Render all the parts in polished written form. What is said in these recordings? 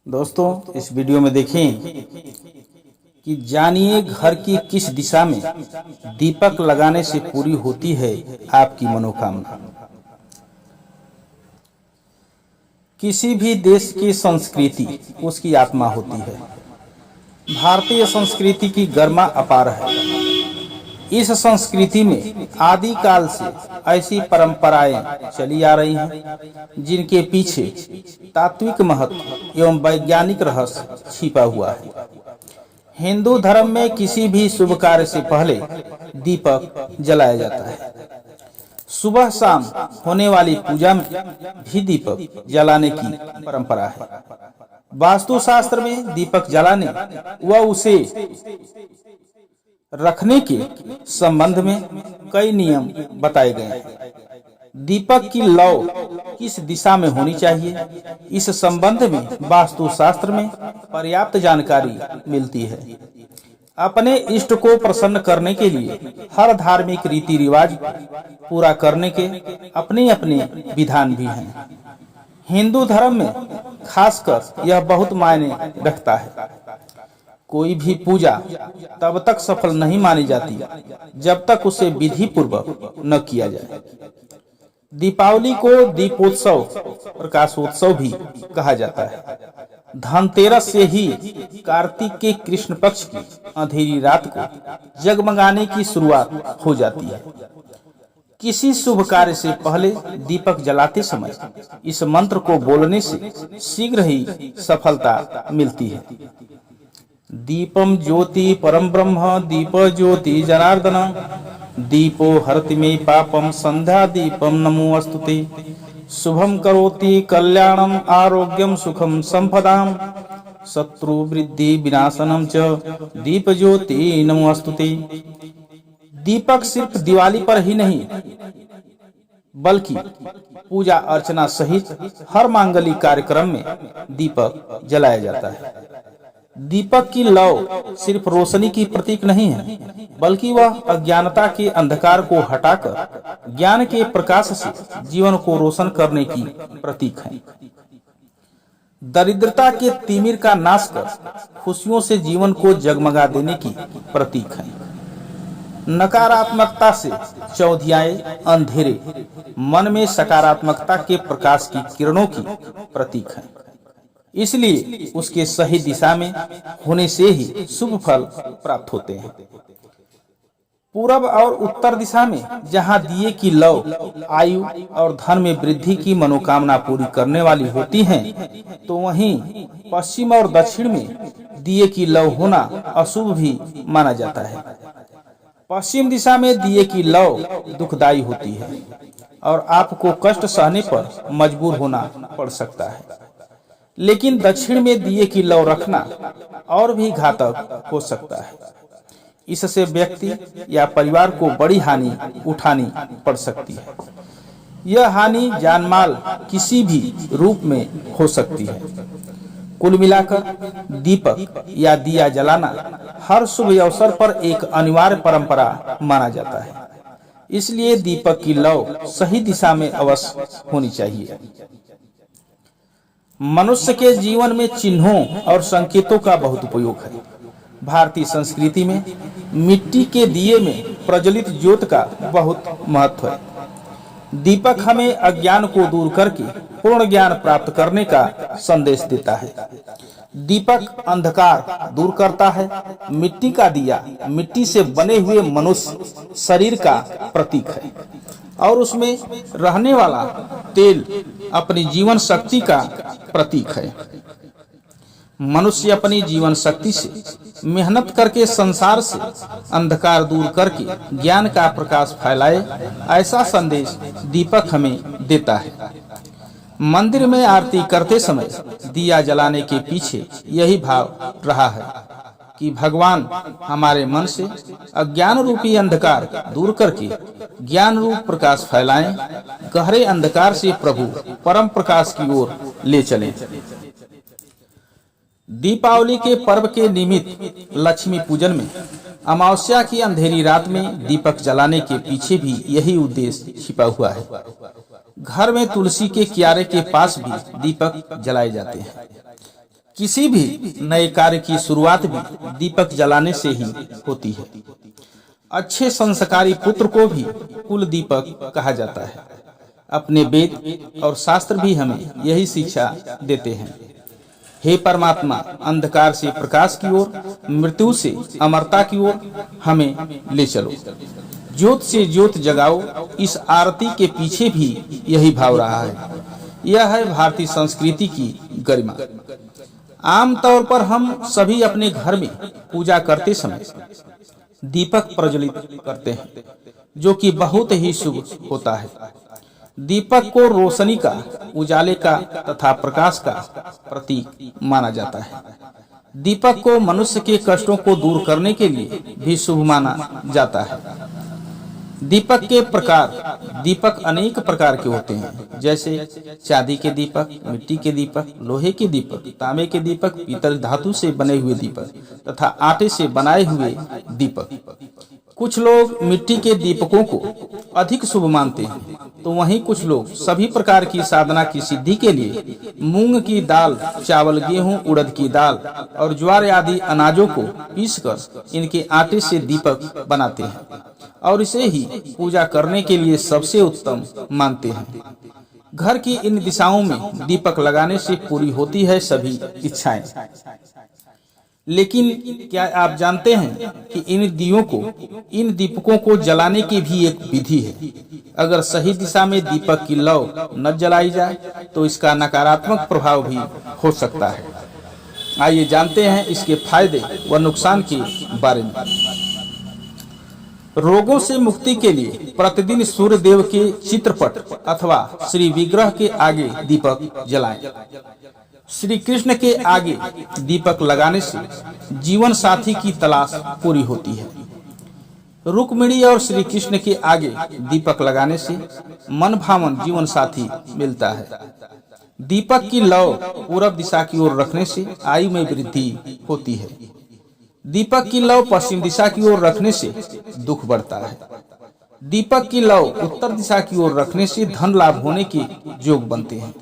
दोस्तों, इस वीडियो में देखें कि जानिए घर की किस दिशा में दीपक लगाने से पूरी होती है आपकी मनोकामना। किसी भी देश की संस्कृति उसकी आत्मा होती है। भारतीय संस्कृति की गरिमा अपार है। इस संस्कृति में आदिकाल से ऐसी परंपराएं चली आ रही हैं जिनके पीछे तात्विक महत्व एवं वैज्ञानिक रहस्य छिपा हुआ है। हिंदू धर्म में किसी भी शुभ कार्य से पहले दीपक जलाया जाता है। सुबह शाम होने वाली पूजा में भी दीपक जलाने की परंपरा है। वास्तुशास्त्र में दीपक जलाने व उसे रखने के संबंध में कई नियम बताए गए हैं। दीपक की लौ किस दिशा में होनी चाहिए, इस संबंध में वास्तुशास्त्र में पर्याप्त जानकारी मिलती है। अपने इष्ट को प्रसन्न करने के लिए हर धार्मिक रीति रिवाज पूरा करने के अपने अपने विधान भी हैं। हिंदू धर्म में खासकर यह बहुत मायने रखता है। कोई भी पूजा तब तक सफल नहीं मानी जाती जब तक उसे विधि पूर्वक न किया जाए। दीपावली को दीपोत्सव प्रकाशोत्सव भी कहा जाता है। धनतेरस से ही कार्तिक के कृष्ण पक्ष की अंधेरी रात को जगमगाने की शुरुआत हो जाती है। किसी शुभ कार्य से पहले दीपक जलाते समय इस मंत्र को बोलने से शीघ्र ही सफलता मिलती है। दीपम ज्योति परम ब्रह्म दीप ज्योति जनार्दन दीपो हरति मे पापम संध्या दीपम नमो अस्तुते शुभम करोति कल्याणम आरोग्यम सुखम संपदाम शत्रु वृद्धि विनाशनम च दीप ज्योति नमो अस्तुते। दीपक सिर्फ दिवाली पर ही नहीं बल्कि पूजा अर्चना सहित हर मांगलिक कार्यक्रम में दीपक जलाया जाता है। दीपक की लौ सिर्फ रोशनी की प्रतीक नहीं है बल्कि वह अज्ञानता के अंधकार को हटाकर ज्ञान के प्रकाश से जीवन को रोशन करने की प्रतीक है। दरिद्रता के तिमिर का नाश कर खुशियों से जीवन को जगमगा देने की प्रतीक है। नकारात्मकता से चौधियाए अंधेरे मन में सकारात्मकता के प्रकाश की किरणों की प्रतीक है। इसलिए उसके सही दिशा में होने से ही शुभ फल प्राप्त होते हैं। पूरब और उत्तर दिशा में जहां दिए की लौ आयु और धन में वृद्धि की मनोकामना पूरी करने वाली होती हैं, तो वहीं पश्चिम और दक्षिण में दिए की लौ होना अशुभ भी माना जाता है। पश्चिम दिशा में दिए की लौ दुखदायी होती है और आपको कष्ट सहने पर मजबूर होना पड़ सकता है। लेकिन दक्षिण में दिए की लौ रखना और भी घातक हो सकता है। इससे व्यक्ति या परिवार को बड़ी हानि उठानी पड़ सकती है। यह हानि जानमाल किसी भी रूप में हो सकती है। कुल मिलाकर दीपक या दिया जलाना हर शुभ अवसर पर एक अनिवार्य परंपरा माना जाता है। इसलिए दीपक की लौ सही दिशा में अवश्य होनी चाहिए। मनुष्य के जीवन में चिन्हों और संकेतों का बहुत उपयोग है। भारतीय संस्कृति में मिट्टी के दिए में प्रज्वलित ज्योत का बहुत महत्व है। दीपक हमें अज्ञान को दूर करके पूर्ण ज्ञान प्राप्त करने का संदेश देता है। दीपक अंधकार दूर करता है। मिट्टी का दिया मिट्टी से बने हुए मनुष्य शरीर का प्रतीक है और उसमें रहने वाला तेल अपनी जीवन शक्ति का प्रतीक है। मनुष्य अपनी जीवन शक्ति से मेहनत करके संसार से अंधकार दूर करके ज्ञान का प्रकाश फैलाए, ऐसा संदेश दीपक हमें देता है। मंदिर में आरती करते समय दिया जलाने के पीछे यही भाव रहा है कि भगवान हमारे मन से अज्ञान रूपी अंधकार दूर करके ज्ञान रूप प्रकाश फैलाएं, गहरे अंधकार से प्रभु परम प्रकाश की ओर ले चलें। दीपावली के पर्व के निमित्त लक्ष्मी पूजन में अमावस्या की अंधेरी रात में दीपक जलाने के पीछे भी यही उद्देश्य छिपा हुआ है। घर में तुलसी के क्यारे के पास भी दीपक जलाए जाते हैं। किसी भी नए कार्य की शुरुआत भी दीपक जलाने से ही होती है। अच्छे संस्कारी पुत्र को भी कुल दीपक कहा जाता है। अपने वेद और शास्त्र भी हमें यही शिक्षा देते हैं। हे परमात्मा, अंधकार से प्रकाश की ओर, मृत्यु से अमरता की ओर हमें ले चलो। ज्योत से ज्योत जगाओ, इस आरती के पीछे भी यही भाव रहा है। यह है भारतीय संस्कृति की गरिमा। आमतौर पर हम सभी अपने घर में पूजा करते समय दीपक प्रज्वलित करते हैं, जो कि बहुत ही शुभ होता है। दीपक को रोशनी का, उजाले का तथा प्रकाश का प्रतीक माना जाता है। दीपक को मनुष्य के कष्टों को दूर करने के लिए भी शुभ माना जाता है। दीपक के प्रकार, दीपक अनेक प्रकार के होते हैं, जैसे चांदी के दीपक, मिट्टी के दीपक, लोहे के दीपक, तांबे के दीपक, पीतल धातु से बने हुए दीपक तथा आटे से बनाए हुए दीपक। कुछ लोग मिट्टी के दीपकों को अधिक शुभ मानते हैं, तो वहीं कुछ लोग सभी प्रकार की साधना की सिद्धि के लिए मूंग की दाल, चावल, गेहूं, उड़द की दाल और ज्वार आदि अनाजों को पीसकर इनके आटे से दीपक बनाते हैं और इसे ही पूजा करने के लिए सबसे उत्तम मानते हैं। घर की इन दिशाओं में दीपक लगाने से पूरी होती है सभी इच्छाएं। लेकिन क्या आप जानते हैं कि इन दीपकों को जलाने की भी एक विधि है। अगर सही दिशा में दीपक की लौ न जलाई जाए तो इसका नकारात्मक प्रभाव भी हो सकता है। आइए जानते हैं इसके फायदे व नुकसान के बारे में। रोगों से मुक्ति के लिए प्रतिदिन सूर्य देव के चित्रपट अथवा श्री विग्रह के आगे दीपक जलाएं। श्री कृष्ण के आगे दीपक लगाने से जीवन साथी की तलाश पूरी होती है। रुक्मिणी और श्री कृष्ण के आगे दीपक लगाने से मन भावन जीवन साथी मिलता है। दीपक की लौ पूरब दिशा की ओर रखने से आयु में वृद्धि होती है। दीपक की लौ पश्चिम दिशा की ओर रखने से दुख बढ़ता है। दीपक की लौ उत्तर दिशा की ओर रखने से धन लाभ होने के योग बनते हैं।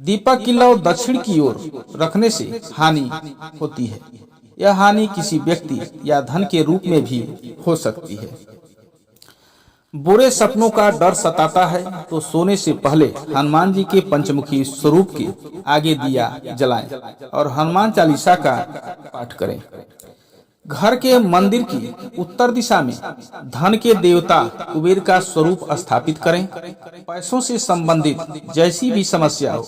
दीपक की लौ दक्षिण की ओर रखने से हानि होती है। यह हानि किसी व्यक्ति या धन के रूप में भी हो सकती है। बुरे सपनों का डर सताता है तो सोने से पहले हनुमान जी के पंचमुखी स्वरूप के आगे दिया जलाएं और हनुमान चालीसा का पाठ करें। घर के मंदिर की उत्तर दिशा में धन के देवता कुबेर का स्वरूप स्थापित करें। पैसों से संबंधित जैसी भी समस्या हो,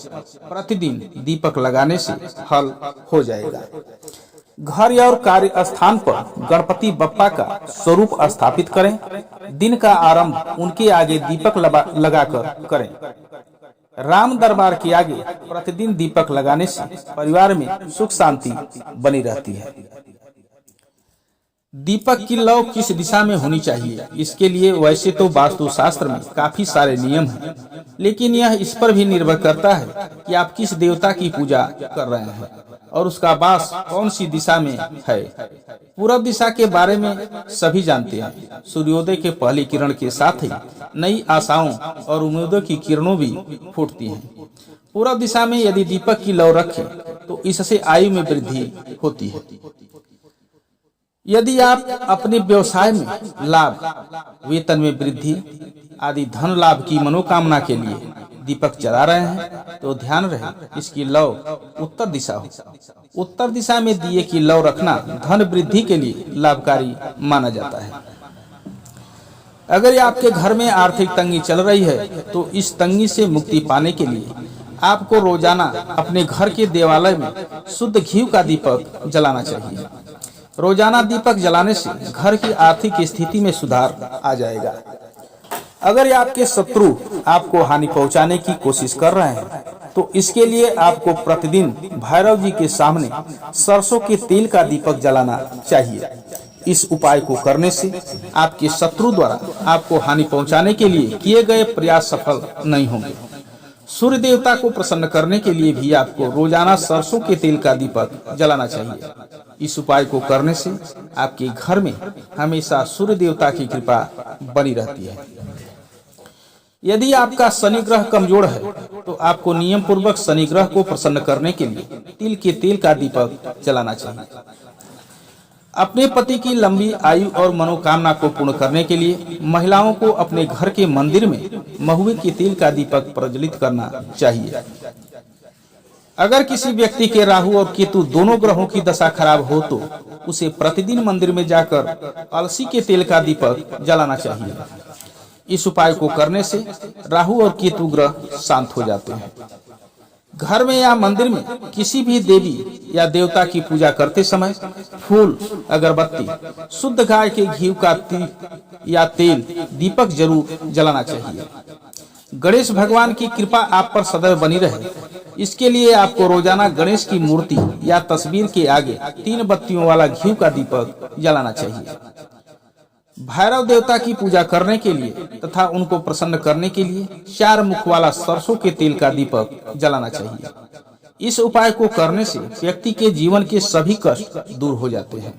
प्रतिदिन दीपक लगाने से हल हो जाएगा। घर और कार्य स्थान पर गणपति बप्पा का स्वरूप स्थापित करें। दिन का आरंभ उनके आगे दीपक लगाकर करें। राम दरबार के आगे प्रतिदिन दीपक लगाने से परिवार में सुख शांति बनी रहती है। दीपक की लौ किस दिशा में होनी चाहिए, इसके लिए वैसे तो वास्तु शास्त्र में काफी सारे नियम हैं, लेकिन यह इस पर भी निर्भर करता है कि आप किस देवता की पूजा कर रहे हैं और उसका वास कौन सी दिशा में है। पूरब दिशा के बारे में सभी जानते हैं। सूर्योदय के पहली किरण के साथ ही नई आशाओं और उम्मीदों की किरणों भी फूटती हैं। पूरब दिशा में यदि दीपक की लौ रखें तो इससे आयु में वृद्धि होती है। यदि आप अपने व्यवसाय में लाभ, वेतन में वृद्धि आदि धन लाभ की मनोकामना के लिए दीपक जला रहे हैं तो ध्यान रहे इसकी लौ उत्तर दिशा हो। उत्तर दिशा में दिए की लौ रखना धन वृद्धि के लिए लाभकारी माना जाता है। अगर आपके घर में आर्थिक तंगी चल रही है तो इस तंगी से मुक्ति पाने के लिए आपको रोजाना अपने घर के देवालय में शुद्ध घी का दीपक जलाना चाहिए। रोजाना दीपक जलाने से घर की आर्थिक स्थिति में सुधार आ जाएगा। अगर आपके शत्रु आपको हानि पहुंचाने की कोशिश कर रहे हैं तो इसके लिए आपको प्रतिदिन भैरव जी के सामने सरसों के तेल का दीपक जलाना चाहिए। इस उपाय को करने से आपके शत्रु द्वारा आपको हानि पहुंचाने के लिए किए गए प्रयास सफल नहीं होंगे। सूर्य देवता को प्रसन्न करने के लिए भी आपको रोजाना सरसों के तेल का दीपक जलाना चाहिए। इस उपाय को करने से आपके घर में हमेशा सूर्य देवता की कृपा बनी रहती है। यदि आपका शनि ग्रह कमजोर है तो आपको नियम पूर्वक शनि ग्रह को प्रसन्न करने के लिए तिल के तेल का दीपक जलाना चाहिए। अपने पति की लंबी आयु और मनोकामना को पूर्ण करने के लिए महिलाओं को अपने घर के मंदिर में महुए के तेल का दीपक प्रज्वलित करना चाहिए। अगर किसी व्यक्ति के राहु और केतु दोनों ग्रहों की दशा खराब हो तो उसे प्रतिदिन मंदिर में जाकर अलसी के तेल का दीपक जलाना चाहिए। इस उपाय को करने से राहु और केतु ग्रह शांत हो जाते हैं। घर में या मंदिर में किसी भी देवी या देवता की पूजा करते समय फूल, अगरबत्ती, शुद्ध गाय के घी का या तेल दीपक जरूर जलाना चाहिए। गणेश भगवान की कृपा आप पर सदैव बनी रहे, इसके लिए आपको रोजाना गणेश की मूर्ति या तस्वीर के आगे 3 बत्तियों वाला घी का दीपक जलाना चाहिए। भैरव देवता की पूजा करने के लिए तथा उनको प्रसन्न करने के लिए 4 मुख वाला सरसों के तेल का दीपक जलाना चाहिए। इस उपाय को करने से व्यक्ति के जीवन के सभी कष्ट दूर हो जाते हैं।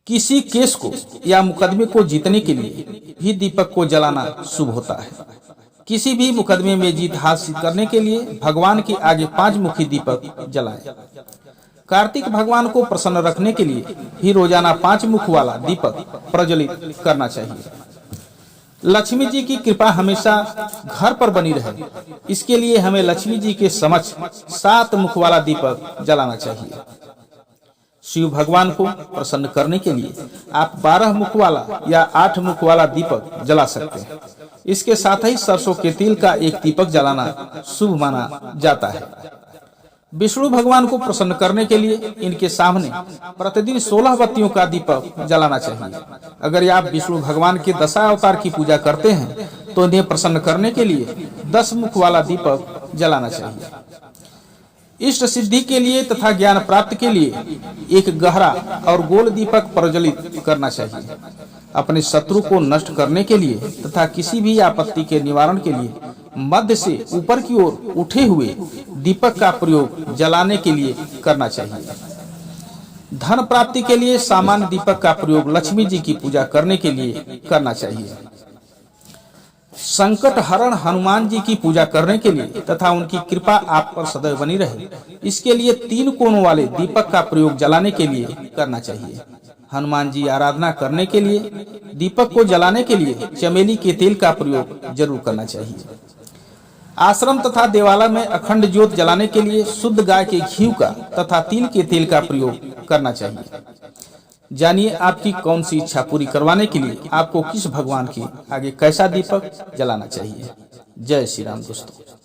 किसी केस को या मुकदमे को जीतने के लिए भी दीपक को जलाना शुभ होता है। किसी भी मुकदमे में जीत हासिल करने के लिए भगवान के आगे 5 मुखी दीपक जलाएं। कार्तिक भगवान को प्रसन्न रखने के लिए भी रोजाना 5 मुख वाला दीपक प्रज्वलित करना चाहिए। लक्ष्मी जी की कृपा हमेशा घर पर बनी रहे, इसके लिए हमें लक्ष्मी जी के समक्ष 7 मुख वाला दीपक जलाना चाहिए। शिव भगवान को प्रसन्न करने के लिए आप 12 मुख वाला या 8 मुख वाला दीपक जला सकते हैं। इसके साथ ही सरसों के तेल का एक दीपक जलाना शुभ माना जाता है। विष्णु भगवान को प्रसन्न करने के लिए इनके सामने प्रतिदिन 16 बत्तियों का दीपक जलाना चाहिए। अगर आप विष्णु भगवान के 10 अवतार की पूजा करते हैं तो इन्हें प्रसन्न करने के लिए 10 मुख वाला दीपक जलाना चाहिए। इष्ट सिद्धि के लिए तथा ज्ञान प्राप्त के लिए एक गहरा और गोल दीपक प्रज्वलित करना चाहिए। अपने शत्रु को नष्ट करने के लिए तथा किसी भी आपत्ति के निवारण के लिए मध्य से ऊपर की ओर उठे हुए दीपक का प्रयोग जलाने के लिए करना चाहिए। धन प्राप्ति के लिए सामान्य दीपक का प्रयोग लक्ष्मी जी की पूजा करने के लिए करना चाहिए। संकट हरण हनुमान जी की पूजा करने के लिए तथा उनकी कृपा आप पर सदैव बनी रहे, इसके लिए 3 कोणों वाले दीपक का प्रयोग जलाने के लिए करना चाहिए। हनुमान जी आराधना करने के लिए दीपक को जलाने के लिए चमेली के तेल का प्रयोग जरूर करना चाहिए। आश्रम तथा देवालय में अखंड ज्योत जलाने के लिए शुद्ध गाय के घी का तथा तिल के तेल का प्रयोग करना चाहिए। जानिए आपकी कौन सी इच्छा पूरी करवाने के लिए आपको किस भगवान के आगे कैसा दीपक जलाना चाहिए। जय श्री राम दोस्तों।